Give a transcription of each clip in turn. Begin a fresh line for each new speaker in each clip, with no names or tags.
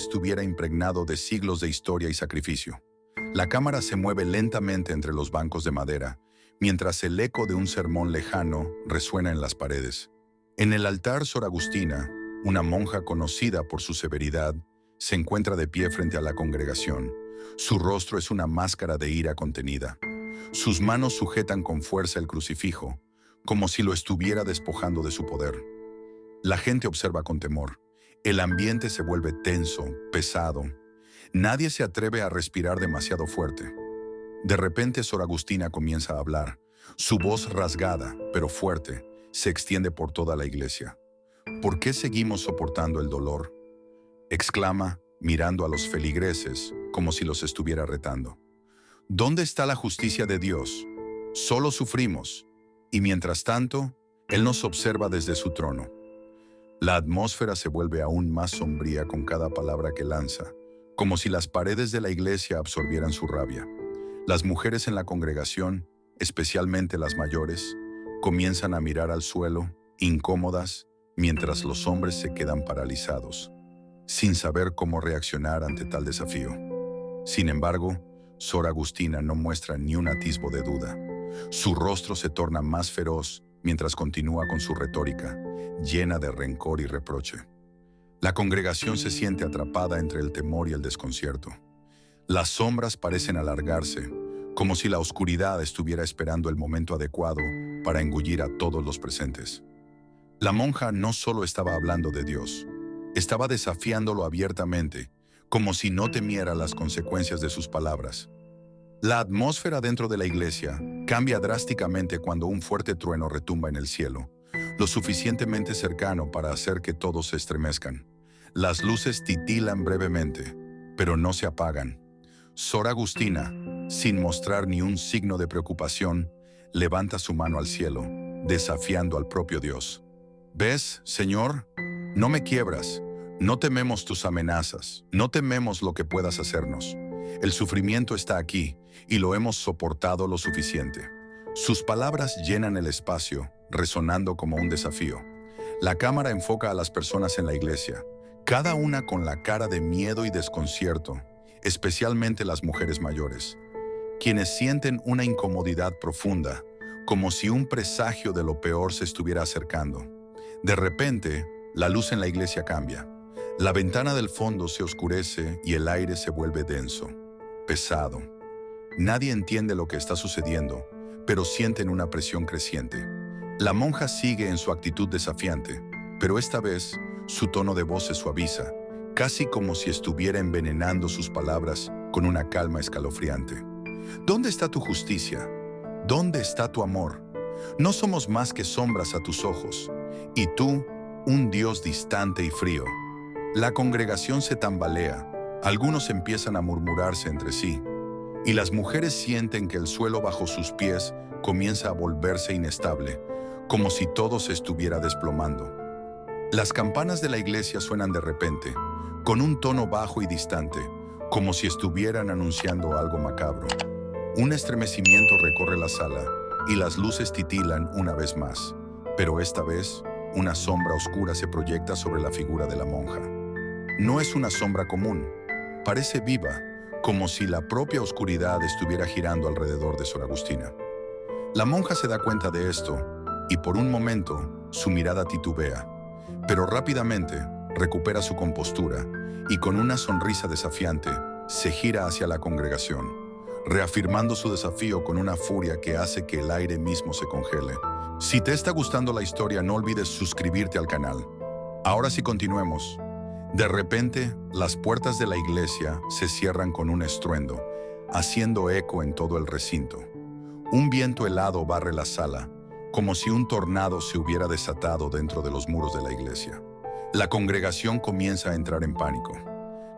estuviera impregnado de siglos de historia y sacrificio. La cámara se mueve lentamente entre los bancos de madera, mientras el eco de un sermón lejano resuena en las paredes. En el altar, Sor Agustina, una monja conocida por su severidad, se encuentra de pie frente a la congregación. Su rostro es una máscara de ira contenida. Sus manos sujetan con fuerza el crucifijo, como si lo estuviera despojando de su poder. La gente observa con temor. El ambiente se vuelve tenso, pesado. Nadie se atreve a respirar demasiado fuerte. De repente, Sor Agustina comienza a hablar. Su voz rasgada, pero fuerte, se extiende por toda la iglesia. ¿Por qué seguimos soportando el dolor?, exclama, mirando a los feligreses como si los estuviera retando. ¿Dónde está la justicia de Dios? Solo sufrimos, y mientras tanto, Él nos observa desde su trono. La atmósfera se vuelve aún más sombría con cada palabra que lanza, como si las paredes de la iglesia absorbieran su rabia. Las mujeres en la congregación, especialmente las mayores, comienzan a mirar al suelo, incómodas, mientras los hombres se quedan paralizados, sin saber cómo reaccionar ante tal desafío. Sin embargo, Sor Agustina no muestra ni un atisbo de duda. Su rostro se torna más feroz mientras continúa con su retórica, llena de rencor y reproche. La congregación se siente atrapada entre el temor y el desconcierto. Las sombras parecen alargarse, como si la oscuridad estuviera esperando el momento adecuado para engullir a todos los presentes. La monja no solo estaba hablando de Dios, estaba desafiándolo abiertamente, como si no temiera las consecuencias de sus palabras. La atmósfera dentro de la iglesia cambia drásticamente cuando un fuerte trueno retumba en el cielo, lo suficientemente cercano para hacer que todos se estremezcan. Las luces titilan brevemente, pero no se apagan. Sor Agustina, sin mostrar ni un signo de preocupación, levanta su mano al cielo, desafiando al propio Dios. ¿Ves, Señor? No me quiebras. No tememos tus amenazas. No tememos lo que puedas hacernos. El sufrimiento está aquí, y lo hemos soportado lo suficiente. Sus palabras llenan el espacio, resonando como un desafío. La cámara enfoca a las personas en la iglesia, cada una con la cara de miedo y desconcierto, especialmente las mujeres mayores, quienes sienten una incomodidad profunda, como si un presagio de lo peor se estuviera acercando. De repente, la luz en la iglesia cambia. La ventana del fondo se oscurece y el aire se vuelve denso, pesado. Nadie entiende lo que está sucediendo, pero sienten una presión creciente. La monja sigue en su actitud desafiante, pero esta vez su tono de voz se suaviza, casi como si estuviera envenenando sus palabras con una calma escalofriante. ¿Dónde está tu justicia? ¿Dónde está tu amor? No somos más que sombras a tus ojos, y tú, un Dios distante y frío. La congregación se tambalea, algunos empiezan a murmurarse entre sí, y las mujeres sienten que el suelo bajo sus pies comienza a volverse inestable, como si todo se estuviera desplomando. Las campanas de la iglesia suenan de repente, con un tono bajo y distante, como si estuvieran anunciando algo macabro. Un estremecimiento recorre la sala, y las luces titilan una vez más, pero esta vez, una sombra oscura se proyecta sobre la figura de la monja. No es una sombra común, parece viva, como si la propia oscuridad estuviera girando alrededor de Sor Agustina. La monja se da cuenta de esto, y por un momento, su mirada titubea, pero rápidamente recupera su compostura, y con una sonrisa desafiante, se gira hacia la congregación, reafirmando su desafío con una furia que hace que el aire mismo se congele. Si te está gustando la historia, no olvides suscribirte al canal. Ahora sí, continuemos. De repente, las puertas de la iglesia se cierran con un estruendo, haciendo eco en todo el recinto. Un viento helado barre la sala, como si un tornado se hubiera desatado dentro de los muros de la iglesia. La congregación comienza a entrar en pánico.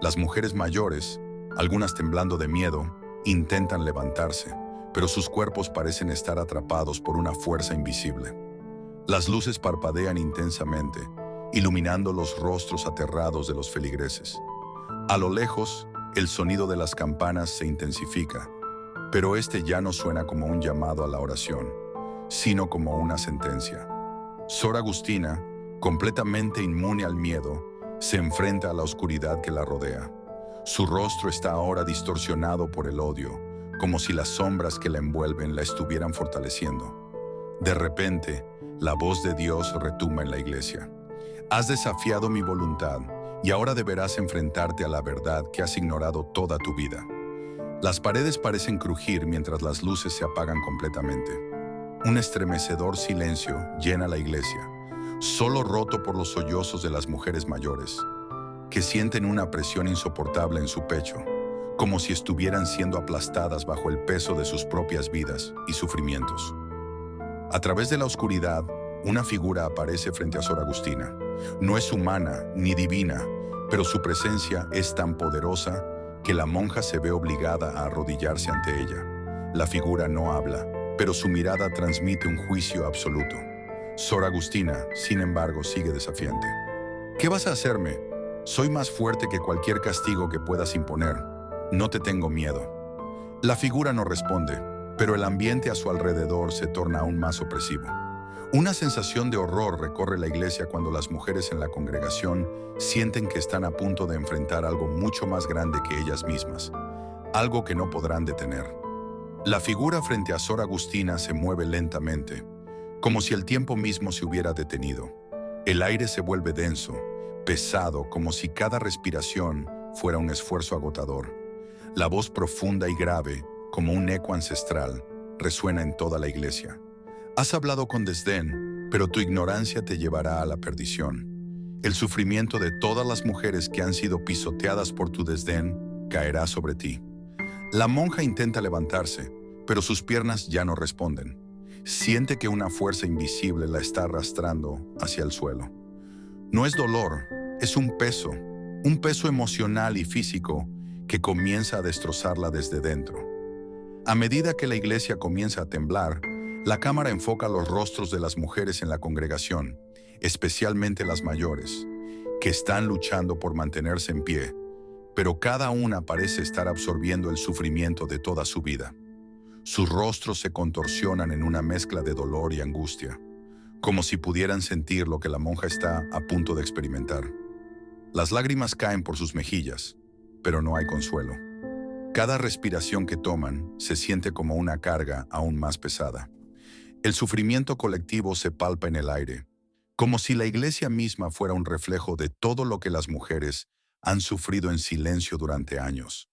Las mujeres mayores, algunas temblando de miedo, intentan levantarse, pero sus cuerpos parecen estar atrapados por una fuerza invisible. Las luces parpadean intensamente, iluminando los rostros aterrados de los feligreses. A lo lejos, el sonido de las campanas se intensifica, pero este ya no suena como un llamado a la oración, sino como una sentencia. Sor Agustina, completamente inmune al miedo, Se enfrenta a la oscuridad que la rodea. Su rostro está ahora distorsionado por el odio, como si las sombras que la envuelven la estuvieran fortaleciendo. De repente, la voz de Dios retumba en la iglesia. Has desafiado mi voluntad y ahora deberás enfrentarte a la verdad que has ignorado toda tu vida. Las paredes parecen crujir mientras las luces se apagan completamente. Un estremecedor silencio llena la iglesia, solo roto por los sollozos de las mujeres mayores, que sienten una presión insoportable en su pecho, como si estuvieran siendo aplastadas bajo el peso de sus propias vidas y sufrimientos. A través de la oscuridad, una figura aparece frente a Sor Agustina. No es humana ni divina, pero su presencia es tan poderosa que la monja se ve obligada a arrodillarse ante ella. La figura no habla, pero su mirada transmite un juicio absoluto. Sor Agustina, sin embargo, sigue desafiante. ¿Qué vas a hacerme? Soy más fuerte que cualquier castigo que puedas imponer. No te tengo miedo. La figura no responde, pero el ambiente a su alrededor se torna aún más opresivo. Una sensación de horror recorre la iglesia cuando las mujeres en la congregación sienten que están a punto de enfrentar algo mucho más grande que ellas mismas, algo que no podrán detener. La figura frente a Sor Agustina se mueve lentamente, como si el tiempo mismo se hubiera detenido. El aire se vuelve denso, pesado, como si cada respiración fuera un esfuerzo agotador. La voz profunda y grave, como un eco ancestral, resuena en toda la iglesia. Has hablado con desdén, pero tu ignorancia te llevará a la perdición. El sufrimiento de todas las mujeres que han sido pisoteadas por tu desdén caerá sobre ti. La monja intenta levantarse, pero sus piernas ya no responden. Siente que una fuerza invisible la está arrastrando hacia el suelo. No es dolor, es un peso emocional y físico que comienza a destrozarla desde dentro. A medida que la iglesia comienza a temblar, la cámara enfoca los rostros de las mujeres en la congregación, especialmente las mayores, que están luchando por mantenerse en pie, pero cada una parece estar absorbiendo el sufrimiento de toda su vida. Sus rostros se contorsionan en una mezcla de dolor y angustia, como si pudieran sentir lo que la monja está a punto de experimentar. Las lágrimas caen por sus mejillas, pero no hay consuelo. Cada respiración que toman se siente como una carga aún más pesada. El sufrimiento colectivo se palpa en el aire, como si la iglesia misma fuera un reflejo de todo lo que las mujeres han sufrido en silencio durante años.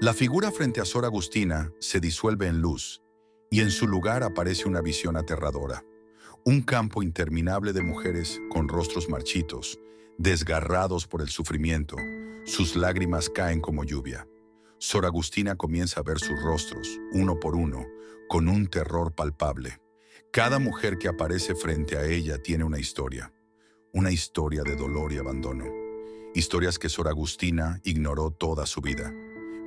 La figura frente a Sor Agustina se disuelve en luz y en su lugar aparece una visión aterradora. Un campo interminable de mujeres con rostros marchitos, desgarrados por el sufrimiento. Sus lágrimas caen como lluvia. Sor Agustina comienza a ver sus rostros, uno por uno, con un terror palpable. Cada mujer que aparece frente a ella tiene una historia de dolor y abandono. Historias que Sor Agustina ignoró toda su vida.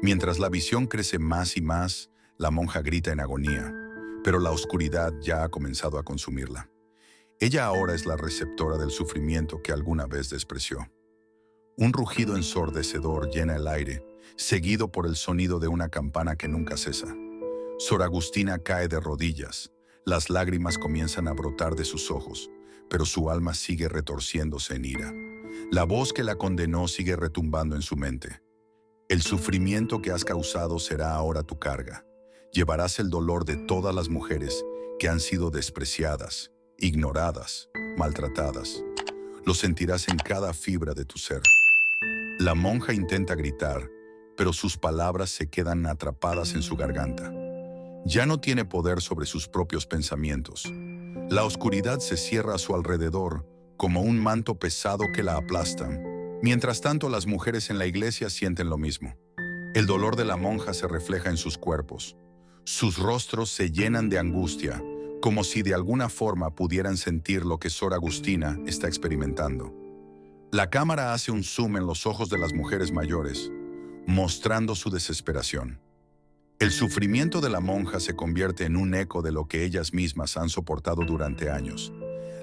Mientras la visión crece más y más, la monja grita en agonía, pero la oscuridad ya ha comenzado a consumirla. Ella ahora es la receptora del sufrimiento que alguna vez despreció. Un rugido ensordecedor llena el aire, seguido por el sonido de una campana que nunca cesa. Sor Agustina cae de rodillas. Las lágrimas comienzan a brotar de sus ojos, pero su alma sigue retorciéndose en ira. La voz que la condenó sigue retumbando en su mente. El sufrimiento que has causado será ahora tu carga. Llevarás el dolor de todas las mujeres que han sido despreciadas, ignoradas, maltratadas. Lo sentirás en cada fibra de tu ser. La monja intenta gritar, pero sus palabras se quedan atrapadas en su garganta. Ya no tiene poder sobre sus propios pensamientos. La oscuridad se cierra a su alrededor como un manto pesado que la aplasta. Mientras tanto, las mujeres en la iglesia sienten lo mismo. El dolor de la monja se refleja en sus cuerpos. Sus rostros se llenan de angustia, como si de alguna forma pudieran sentir lo que Sor Agustina está experimentando. La cámara hace un zoom en los ojos de las mujeres mayores, mostrando su desesperación. El sufrimiento de la monja se convierte en un eco de lo que ellas mismas han soportado durante años,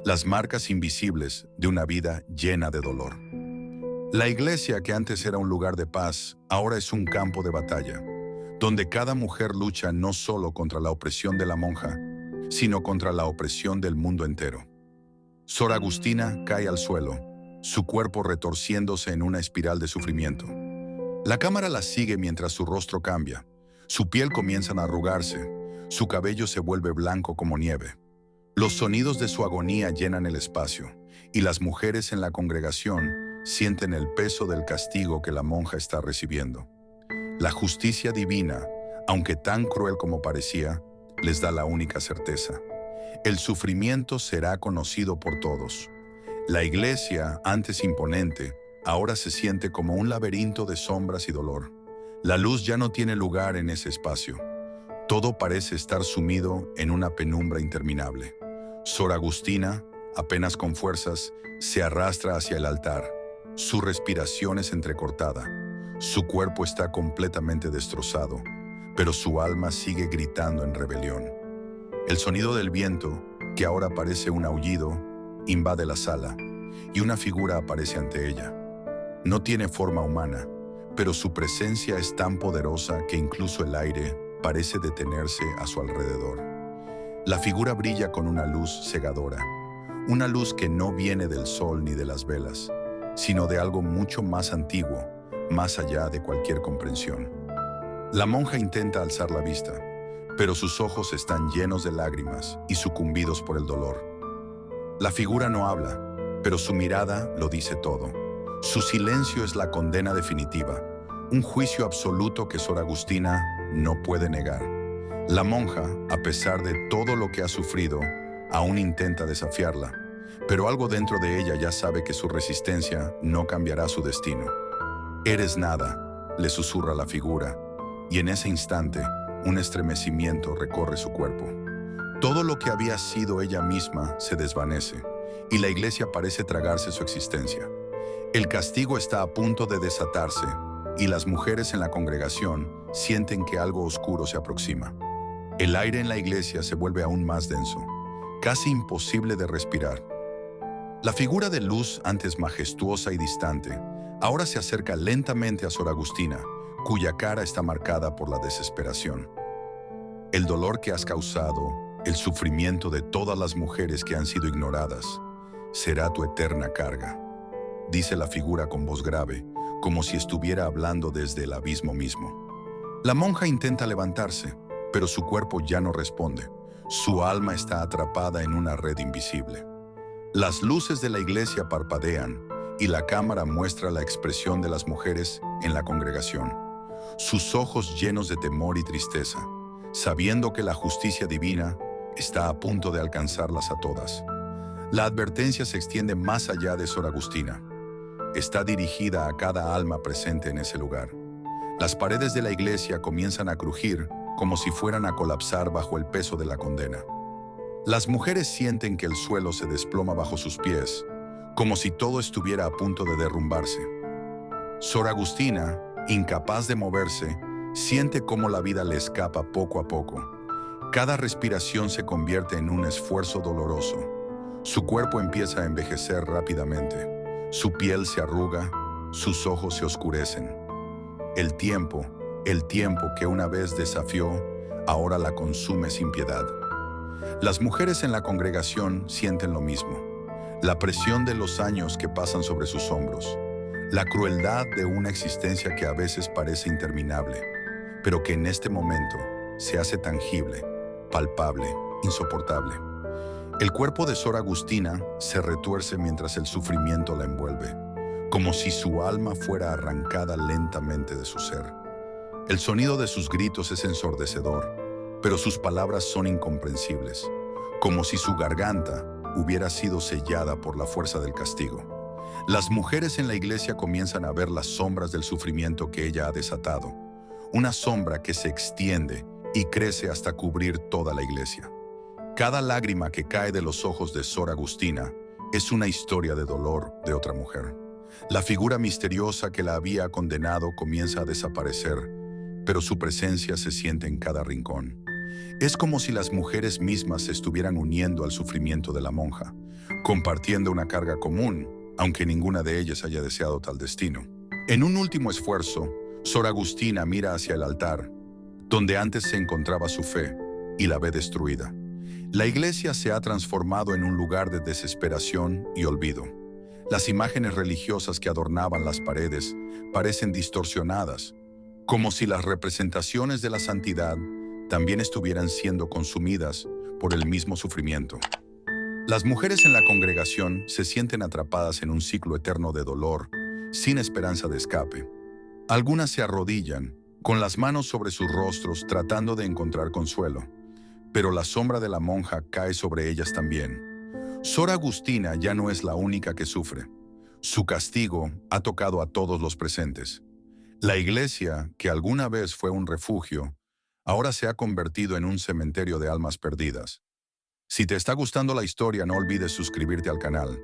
las marcas invisibles de una vida llena de dolor. La iglesia, que antes era un lugar de paz, ahora es un campo de batalla, donde cada mujer lucha no solo contra la opresión de la monja, sino contra la opresión del mundo entero. Sor Agustina cae al suelo, su cuerpo retorciéndose en una espiral de sufrimiento. La cámara la sigue mientras su rostro cambia. Su piel comienza a arrugarse, su cabello se vuelve blanco como nieve. Los sonidos de su agonía llenan el espacio, y las mujeres en la congregación sienten el peso del castigo que la monja está recibiendo. La justicia divina, aunque tan cruel como parecía, les da la única certeza. El sufrimiento será conocido por todos. La iglesia, antes imponente, ahora se siente como un laberinto de sombras y dolor. La luz ya no tiene lugar en ese espacio. Todo parece estar sumido en una penumbra interminable. Sor Agustina, apenas con fuerzas, se arrastra hacia el altar. Su respiración es entrecortada. Su cuerpo está completamente destrozado, pero su alma sigue gritando en rebelión. El sonido del viento, que ahora parece un aullido, invade la sala, y una figura aparece ante ella. No tiene forma humana, pero su presencia es tan poderosa que incluso el aire parece detenerse a su alrededor. La figura brilla con una luz cegadora, una luz que no viene del sol ni de las velas, sino de algo mucho más antiguo, más allá de cualquier comprensión. La monja intenta alzar la vista, pero sus ojos están llenos de lágrimas y sucumbidos por el dolor. La figura no habla, pero su mirada lo dice todo. Su silencio es la condena definitiva, un juicio absoluto que Sor Agustina no puede negar. La monja, a pesar de todo lo que ha sufrido, aún intenta desafiarla, pero algo dentro de ella ya sabe que su resistencia no cambiará su destino. «Eres nada», le susurra la figura, y en ese instante, un estremecimiento recorre su cuerpo. Todo lo que había sido ella misma se desvanece, y la iglesia parece tragarse su existencia. El castigo está a punto de desatarse, y las mujeres en la congregación sienten que algo oscuro se aproxima. El aire en la iglesia se vuelve aún más denso, casi imposible de respirar. La figura de luz, antes majestuosa y distante, ahora se acerca lentamente a Sor Agustina, cuya cara está marcada por la desesperación. El dolor que has causado, el sufrimiento de todas las mujeres que han sido ignoradas, será tu eterna carga, dice la figura con voz grave, como si estuviera hablando desde el abismo mismo. La monja intenta levantarse, pero su cuerpo ya no responde. Su alma está atrapada en una red invisible. Las luces de la iglesia parpadean y la cámara muestra la expresión de las mujeres en la congregación. Sus ojos llenos de temor y tristeza, sabiendo que la justicia divina está a punto de alcanzarlas a todas. La advertencia se extiende más allá de Sor Agustina. Está dirigida a cada alma presente en ese lugar. Las paredes de la iglesia comienzan a crujir como si fueran a colapsar bajo el peso de la condena. Las mujeres sienten que el suelo se desploma bajo sus pies, como si todo estuviera a punto de derrumbarse. Sor Agustina, incapaz de moverse, siente cómo la vida le escapa poco a poco. Cada respiración se convierte en un esfuerzo doloroso. Su cuerpo empieza a envejecer rápidamente. Su piel se arruga, sus ojos se oscurecen. El tiempo que una vez desafió, ahora la consume sin piedad. Las mujeres en la congregación sienten lo mismo. La presión de los años que pasan sobre sus hombros. La crueldad de una existencia que a veces parece interminable, pero que en este momento se hace tangible, palpable, insoportable. El cuerpo de Sor Agustina se retuerce mientras el sufrimiento la envuelve, como si su alma fuera arrancada lentamente de su ser. El sonido de sus gritos es ensordecedor, pero sus palabras son incomprensibles, como si su garganta hubiera sido sellada por la fuerza del castigo. Las mujeres en la iglesia comienzan a ver las sombras del sufrimiento que ella ha desatado, una sombra que se extiende y crece hasta cubrir toda la iglesia. Cada lágrima que cae de los ojos de Sor Agustina es una historia de dolor de otra mujer. La figura misteriosa que la había condenado comienza a desaparecer, pero su presencia se siente en cada rincón. Es como si las mujeres mismas se estuvieran uniendo al sufrimiento de la monja, compartiendo una carga común, aunque ninguna de ellas haya deseado tal destino. En un último esfuerzo, Sor Agustina mira hacia el altar, donde antes se encontraba su fe, y la ve destruida. La iglesia se ha transformado en un lugar de desesperación y olvido. Las imágenes religiosas que adornaban las paredes parecen distorsionadas, como si las representaciones de la santidad también estuvieran siendo consumidas por el mismo sufrimiento. Las mujeres en la congregación se sienten atrapadas en un ciclo eterno de dolor, sin esperanza de escape. Algunas se arrodillan, con las manos sobre sus rostros tratando de encontrar consuelo, pero la sombra de la monja cae sobre ellas también. Sor Agustina ya no es la única que sufre. Su castigo ha tocado a todos los presentes. La iglesia, que alguna vez fue un refugio, ahora se ha convertido en un cementerio de almas perdidas. Si te está gustando la historia, no olvides suscribirte al canal.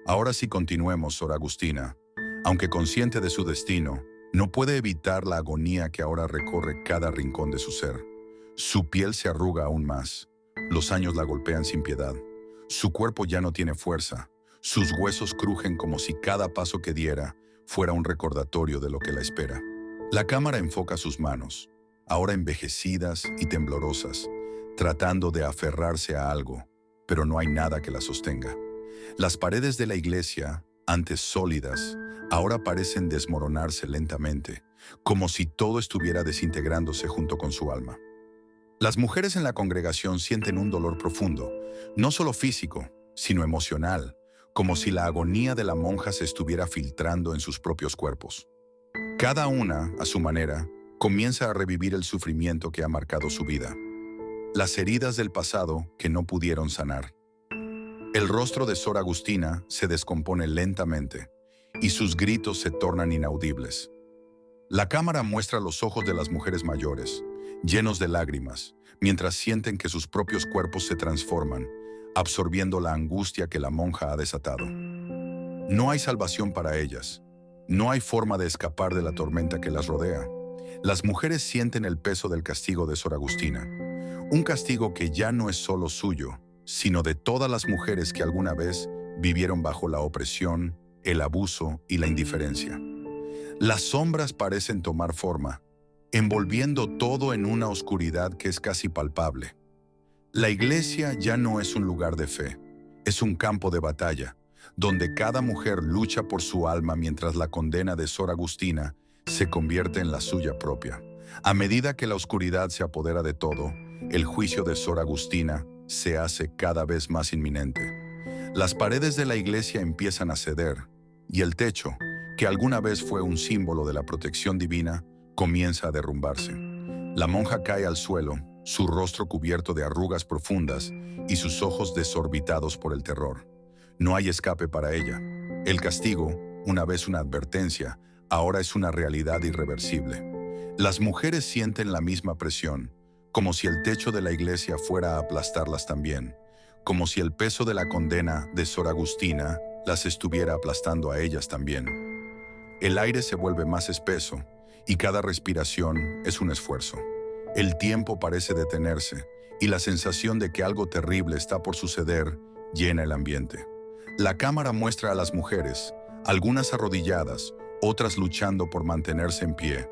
Ahora sí continuemos, Sor Agustina. Aunque consciente de su destino, no puede evitar la agonía que ahora recorre cada rincón de su ser. Su piel se arruga aún más. Los años la golpean sin piedad. Su cuerpo ya no tiene fuerza. Sus huesos crujen como si cada paso que diera fuera un recordatorio de lo que la espera. La cámara enfoca sus manos, ahora envejecidas y temblorosas, tratando de aferrarse a algo, pero no hay nada que la sostenga. Las paredes de la iglesia, antes sólidas, ahora parecen desmoronarse lentamente, como si todo estuviera desintegrándose junto con su alma. Las mujeres en la congregación sienten un dolor profundo, no solo físico, sino emocional, como si la agonía de la monja se estuviera filtrando en sus propios cuerpos. Cada una, a su manera, comienza a revivir el sufrimiento que ha marcado su vida. Las heridas del pasado que no pudieron sanar. El rostro de Sor Agustina se descompone lentamente y sus gritos se tornan inaudibles. La cámara muestra los ojos de las mujeres mayores, llenos de lágrimas, mientras sienten que sus propios cuerpos se transforman, absorbiendo la angustia que la monja ha desatado. No hay salvación para ellas. No hay forma de escapar de la tormenta que las rodea. Las mujeres sienten el peso del castigo de Sor Agustina, un castigo que ya no es solo suyo, sino de todas las mujeres que alguna vez vivieron bajo la opresión, el abuso y la indiferencia. Las sombras parecen tomar forma, envolviendo todo en una oscuridad que es casi palpable. La iglesia ya no es un lugar de fe, es un campo de batalla, donde cada mujer lucha por su alma mientras la condena de Sor Agustina se convierte en la suya propia. A medida que la oscuridad se apodera de todo, el juicio de Sor Agustina se hace cada vez más inminente. Las paredes de la iglesia empiezan a ceder, y el techo, que alguna vez fue un símbolo de la protección divina, comienza a derrumbarse. La monja cae al suelo, su rostro cubierto de arrugas profundas y sus ojos desorbitados por el terror. No hay escape para ella. El castigo, una vez una advertencia, ahora es una realidad irreversible. Las mujeres sienten la misma presión, como si el techo de la iglesia fuera a aplastarlas también, como si el peso de la condena de Sor Agustina las estuviera aplastando a ellas también. El aire se vuelve más espeso y cada respiración es un esfuerzo. El tiempo parece detenerse y la sensación de que algo terrible está por suceder llena el ambiente. La cámara muestra a las mujeres, algunas arrodilladas, otras luchando por mantenerse en pie,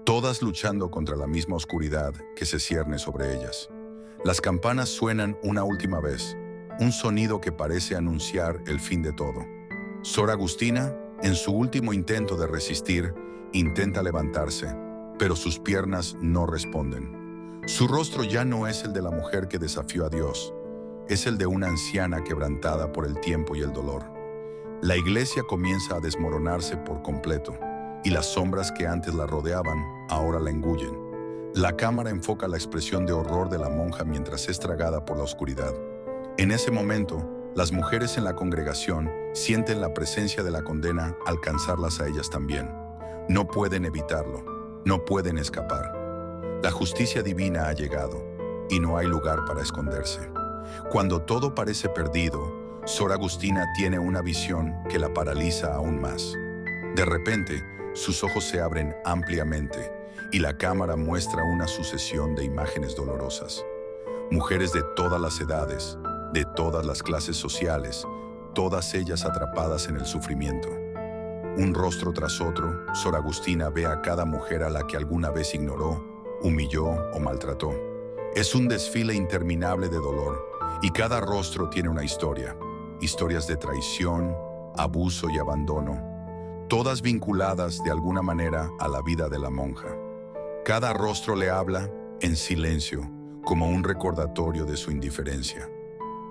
todas luchando contra la misma oscuridad que se cierne sobre ellas. Las campanas suenan una última vez, un sonido que parece anunciar el fin de todo. Sor Agustina, en su último intento de resistir, intenta levantarse, pero sus piernas no responden. Su rostro ya no es el de la mujer que desafió a Dios, es el de una anciana quebrantada por el tiempo y el dolor. La iglesia comienza a desmoronarse por completo, y las sombras que antes la rodeaban ahora la engullen. La cámara enfoca la expresión de horror de la monja mientras es tragada por la oscuridad. En ese momento, las mujeres en la congregación sienten la presencia de la condena alcanzarlas a ellas también. No pueden evitarlo, no pueden escapar. La justicia divina ha llegado, y no hay lugar para esconderse. Cuando todo parece perdido, Sor Agustina tiene una visión que la paraliza aún más. De repente, sus ojos se abren ampliamente y la cámara muestra una sucesión de imágenes dolorosas. Mujeres de todas las edades, de todas las clases sociales, todas ellas atrapadas en el sufrimiento. Un rostro tras otro, Sor Agustina ve a cada mujer a la que alguna vez ignoró, humilló o maltrató. Es un desfile interminable de dolor, y cada rostro tiene una historia. Historias de traición, abuso y abandono, todas vinculadas de alguna manera a la vida de la monja. Cada rostro le habla en silencio, como un recordatorio de su indiferencia.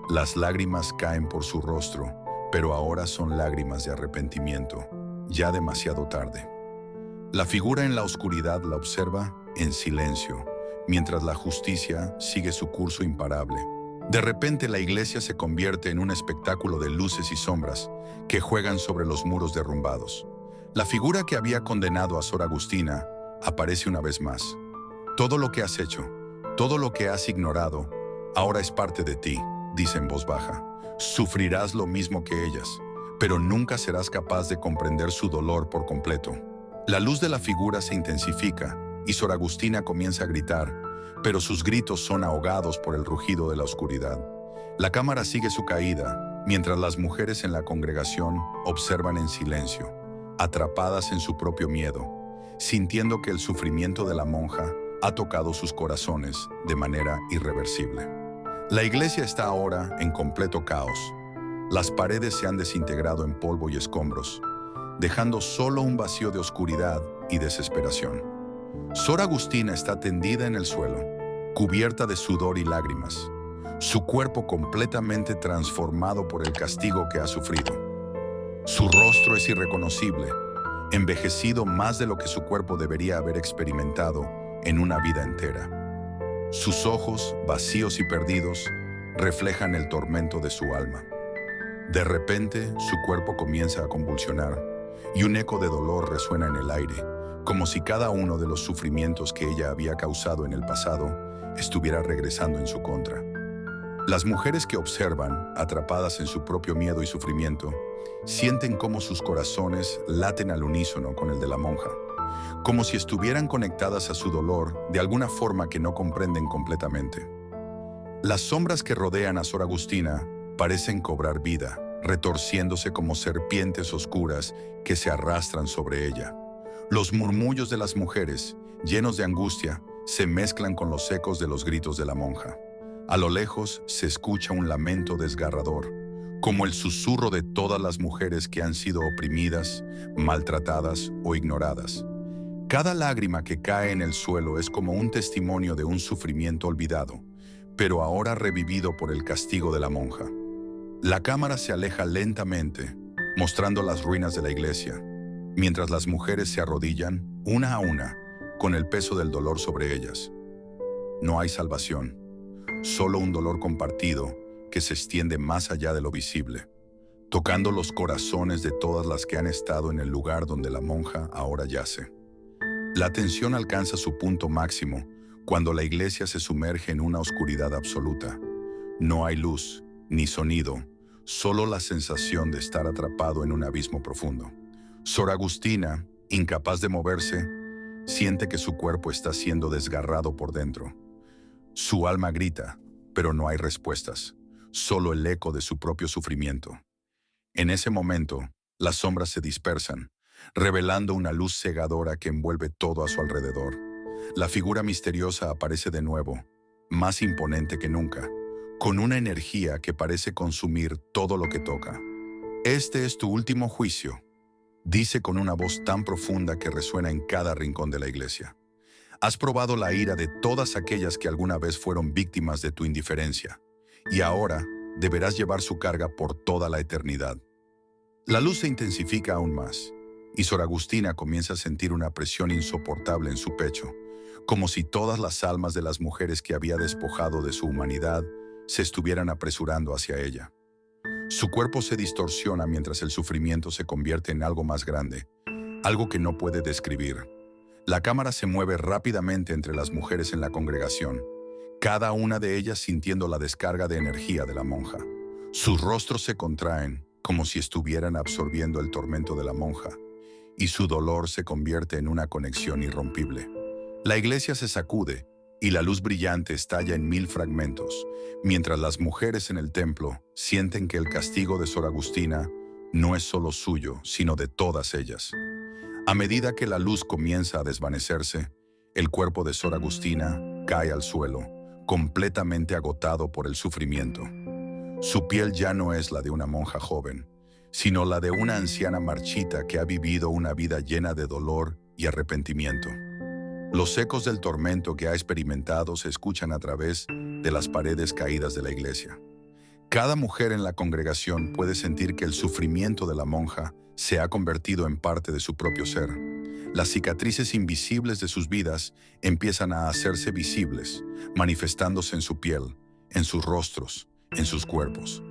Las lágrimas caen por su rostro, pero ahora son lágrimas de arrepentimiento, ya demasiado tarde. La figura en la oscuridad la observa en silencio, mientras la justicia sigue su curso imparable. De repente la iglesia se convierte en un espectáculo de luces y sombras que juegan sobre los muros derrumbados. La figura que había condenado a Sor Agustina aparece una vez más. Todo lo que has hecho, todo lo que has ignorado, ahora es parte de ti, dice en voz baja. Sufrirás lo mismo que ellas, pero nunca serás capaz de comprender su dolor por completo. La luz de la figura se intensifica y Sor Agustina comienza a gritar, pero sus gritos son ahogados por el rugido de la oscuridad. La cámara sigue su caída, mientras las mujeres en la congregación observan en silencio, atrapadas en su propio miedo, sintiendo que el sufrimiento de la monja ha tocado sus corazones de manera irreversible. La iglesia está ahora en completo caos. Las paredes se han desintegrado en polvo y escombros, dejando solo un vacío de oscuridad y desesperación. Sor Agustina está tendida en el suelo, cubierta de sudor y lágrimas, su cuerpo completamente transformado por el castigo que ha sufrido. Su rostro es irreconocible, envejecido más de lo que su cuerpo debería haber experimentado en una vida entera. Sus ojos, vacíos y perdidos, reflejan el tormento de su alma. De repente, su cuerpo comienza a convulsionar y un eco de dolor resuena en el aire, como si cada uno de los sufrimientos que ella había causado en el pasado estuviera regresando en su contra. Las mujeres que observan, atrapadas en su propio miedo y sufrimiento, sienten cómo sus corazones laten al unísono con el de la monja, como si estuvieran conectadas a su dolor de alguna forma que no comprenden completamente. Las sombras que rodean a Sor Agustina parecen cobrar vida, retorciéndose como serpientes oscuras que se arrastran sobre ella. Los murmullos de las mujeres, llenos de angustia, se mezclan con los ecos de los gritos de la monja. A lo lejos se escucha un lamento desgarrador, como el susurro de todas las mujeres que han sido oprimidas, maltratadas o ignoradas. Cada lágrima que cae en el suelo es como un testimonio de un sufrimiento olvidado, pero ahora revivido por el castigo de la monja. La cámara se aleja lentamente, mostrando las ruinas de la iglesia, mientras las mujeres se arrodillan, una a una, con el peso del dolor sobre ellas. No hay salvación, solo un dolor compartido que se extiende más allá de lo visible, tocando los corazones de todas las que han estado en el lugar donde la monja ahora yace. La tensión alcanza su punto máximo cuando la iglesia se sumerge en una oscuridad absoluta. No hay luz, ni sonido, solo la sensación de estar atrapado en un abismo profundo. Sor Agustina, incapaz de moverse, siente que su cuerpo está siendo desgarrado por dentro. Su alma grita, pero no hay respuestas, solo el eco de su propio sufrimiento. En ese momento, las sombras se dispersan, revelando una luz cegadora que envuelve todo a su alrededor. La figura misteriosa aparece de nuevo, más imponente que nunca, con una energía que parece consumir todo lo que toca. Este es tu último juicio, dice con una voz tan profunda que resuena en cada rincón de la iglesia. Has probado la ira de todas aquellas que alguna vez fueron víctimas de tu indiferencia, y ahora deberás llevar su carga por toda la eternidad. La luz se intensifica aún más, y Sor Agustina comienza a sentir una presión insoportable en su pecho, como si todas las almas de las mujeres que había despojado de su humanidad se estuvieran apresurando hacia ella. Su cuerpo se distorsiona mientras el sufrimiento se convierte en algo más grande, algo que no puede describir. La cámara se mueve rápidamente entre las mujeres en la congregación, cada una de ellas sintiendo la descarga de energía de la monja. Sus rostros se contraen, como si estuvieran absorbiendo el tormento de la monja, y su dolor se convierte en una conexión irrompible. La iglesia se sacude, y la luz brillante estalla en 1000 fragmentos, mientras las mujeres en el templo sienten que el castigo de Sor Agustina no es solo suyo, sino de todas ellas. A medida que la luz comienza a desvanecerse, el cuerpo de Sor Agustina cae al suelo, completamente agotado por el sufrimiento. Su piel ya no es la de una monja joven, sino la de una anciana marchita que ha vivido una vida llena de dolor y arrepentimiento. Los ecos del tormento que ha experimentado se escuchan a través de las paredes caídas de la iglesia. Cada mujer en la congregación puede sentir que el sufrimiento de la monja se ha convertido en parte de su propio ser. Las cicatrices invisibles de sus vidas empiezan a hacerse visibles, manifestándose en su piel, en sus rostros, en sus cuerpos.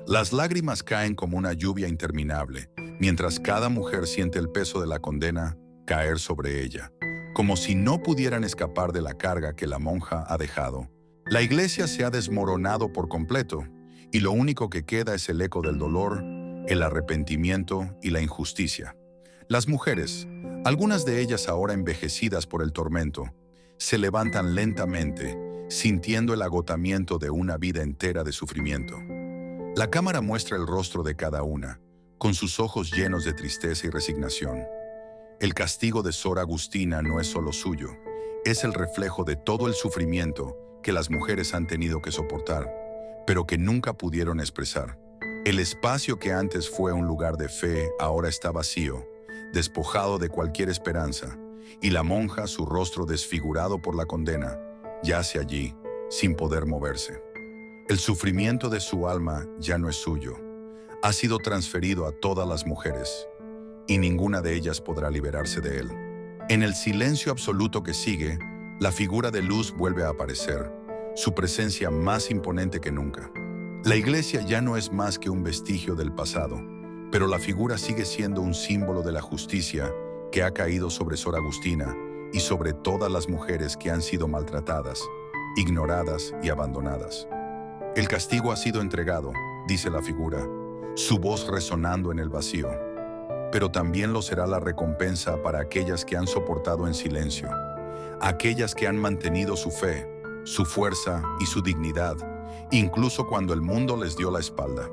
Las lágrimas caen como una lluvia interminable, mientras cada mujer siente el peso de la condena caer sobre ella, como si no pudieran escapar de la carga que la monja ha dejado. La iglesia se ha desmoronado por completo, y lo único que queda es el eco del dolor, el arrepentimiento y la injusticia. Las mujeres, algunas de ellas ahora envejecidas por el tormento, se levantan lentamente, sintiendo el agotamiento de una vida entera de sufrimiento. La cámara muestra el rostro de cada una, con sus ojos llenos de tristeza y resignación. El castigo de Sor Agustina no es solo suyo, es el reflejo de todo el sufrimiento que las mujeres han tenido que soportar, pero que nunca pudieron expresar. El espacio que antes fue un lugar de fe ahora está vacío, despojado de cualquier esperanza, y la monja, su rostro desfigurado por la condena, yace allí, sin poder moverse. El sufrimiento de su alma ya no es suyo, ha sido transferido a todas las mujeres, y ninguna de ellas podrá liberarse de él. En el silencio absoluto que sigue, la figura de luz vuelve a aparecer, su presencia más imponente que nunca. La iglesia ya no es más que un vestigio del pasado, pero la figura sigue siendo un símbolo de la justicia que ha caído sobre Sor Agustina y sobre todas las mujeres que han sido maltratadas, ignoradas y abandonadas. El castigo ha sido entregado, dice la figura, su voz resonando en el vacío. Pero también lo será la recompensa para aquellas que han soportado en silencio, aquellas que han mantenido su fe, su fuerza y su dignidad, incluso cuando el mundo les dio la espalda.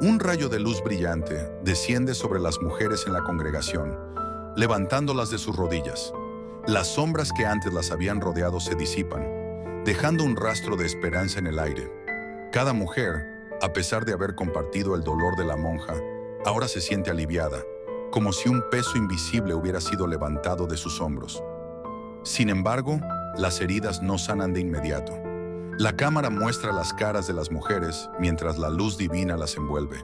Un rayo de luz brillante desciende sobre las mujeres en la congregación, levantándolas de sus rodillas. Las sombras que antes las habían rodeado se disipan, dejando un rastro de esperanza en el aire. Cada mujer, a pesar de haber compartido el dolor de la monja, ahora se siente aliviada, como si un peso invisible hubiera sido levantado de sus hombros. Sin embargo, las heridas no sanan de inmediato. La cámara muestra las caras de las mujeres mientras la luz divina las envuelve,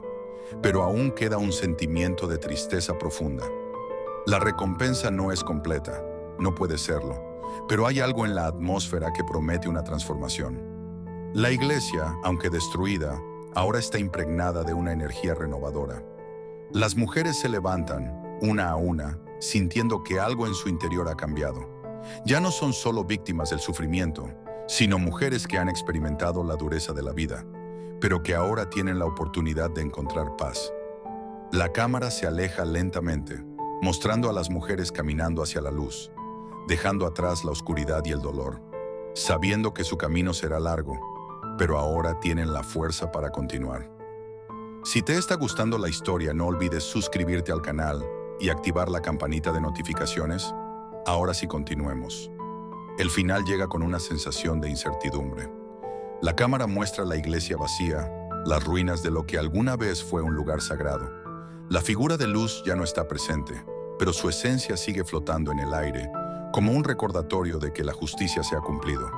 pero aún queda un sentimiento de tristeza profunda. La recompensa no es completa, no puede serlo, pero hay algo en la atmósfera que promete una transformación. La iglesia, aunque destruida, ahora está impregnada de una energía renovadora. Las mujeres se levantan, una a una, sintiendo que algo en su interior ha cambiado. Ya no son solo víctimas del sufrimiento, sino mujeres que han experimentado la dureza de la vida, pero que ahora tienen la oportunidad de encontrar paz. La cámara se aleja lentamente, mostrando a las mujeres caminando hacia la luz, dejando atrás la oscuridad y el dolor, sabiendo que su camino será largo, pero ahora tienen la fuerza para continuar. Si te está gustando la historia, no olvides suscribirte al canal y activar la campanita de notificaciones. Ahora sí, continuemos. El final llega con una sensación de incertidumbre. La cámara muestra la iglesia vacía, las ruinas de lo que alguna vez fue un lugar sagrado. La figura de luz ya no está presente, pero su esencia sigue flotando en el aire, como un recordatorio de que la justicia se ha cumplido.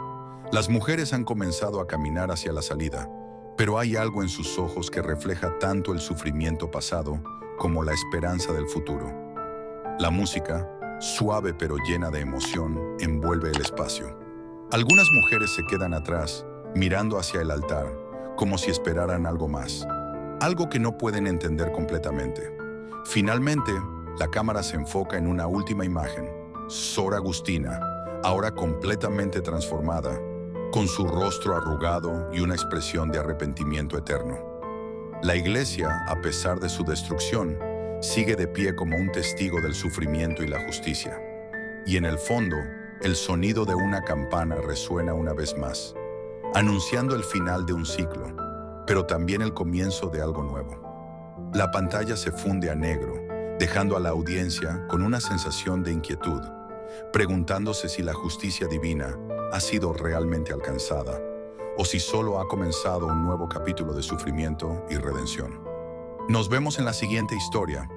Las mujeres han comenzado a caminar hacia la salida, pero hay algo en sus ojos que refleja tanto el sufrimiento pasado como la esperanza del futuro. La música, suave pero llena de emoción, envuelve el espacio. Algunas mujeres se quedan atrás, mirando hacia el altar, como si esperaran algo más, algo que no pueden entender completamente. Finalmente, la cámara se enfoca en una última imagen, Sor Agustina, ahora completamente transformada, con su rostro arrugado y una expresión de arrepentimiento eterno. La iglesia, a pesar de su destrucción, sigue de pie como un testigo del sufrimiento y la justicia. Y en el fondo, el sonido de una campana resuena una vez más, anunciando el final de un ciclo, pero también el comienzo de algo nuevo. La pantalla se funde a negro, dejando a la audiencia con una sensación de inquietud, preguntándose si la justicia divina ha sido realmente alcanzada, o si solo ha comenzado un nuevo capítulo de sufrimiento y redención. Nos vemos en la siguiente historia.